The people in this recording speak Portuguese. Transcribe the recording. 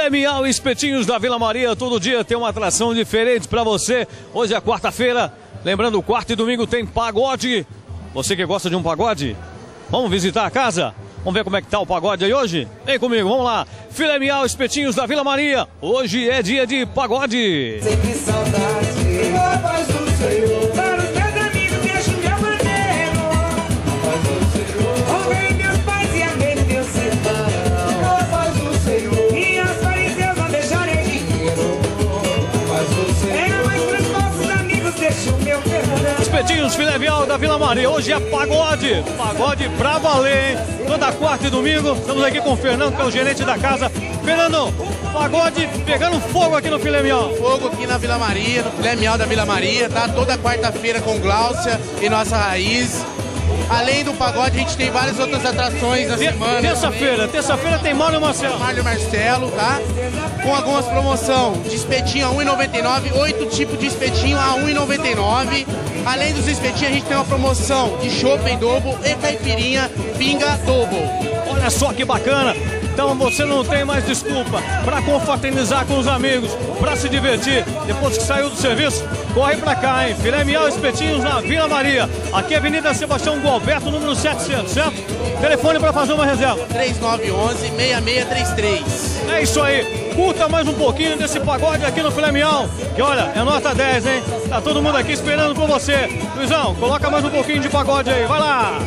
Filé Mignon e espetinhos da Vila Maria. Todo dia tem uma atração diferente para você. Hoje é quarta-feira. Lembrando, quarta e domingo tem pagode. Você que gosta de um pagode, vamos visitar a casa? Vamos ver como é que tá o pagode aí hoje? Vem comigo, vamos lá. Filé Mignon, espetinhos da Vila Maria. Hoje é dia de pagode. Sempre saudade, a paz do Senhor. Para os meus amigos, deixo meu bandeiro. A paz do Senhor. Honrei meus pais e amei meu sertão. A paz do Senhor. E aos fariseus não deixarei dinheiro. A paz do Senhor. Mas para os nossos amigos, deixo meu perdão. Espetinhos Filé Mignon da Vila Maria. Hoje é pagode. Pagode pra valer, hein? Toda quarta e domingo. Estamos aqui com o Fernando, que é o gerente da casa. Fernando, pagode pegando fogo aqui no Filé Mignon. Fogo aqui na Vila Maria, no Filé Mignon da Vila Maria, tá? Toda quarta-feira com Gláucia e Nossa Raiz. Além do pagode, a gente tem várias outras atrações na semana. Terça-feira tem Mário Marcelo. Mário Marcelo, tá? Com algumas promoções de espetinho a R$ 1,99, 8 tipos de espetinho a R$ 1,99. Além dos espetinhos, a gente tem uma promoção de chopp em dobro e caipirinha pinga dobro. Olha só que bacana. Então você não tem mais desculpa para confraternizar com os amigos, para se divertir. Depois que saiu do serviço, corre para cá, hein? Filé Mignon espetinhos na Vila Maria. Aqui é Avenida Sebastião Gualberto, número 700, certo? Telefone para fazer uma reserva. 3911-6633. É isso aí. Curta mais um pouquinho desse pagode aqui no Filé Mignon. Que olha, é nota 10, hein? Tá todo mundo aqui esperando por você. Luizão, coloca mais um pouquinho de pagode aí. Vai lá!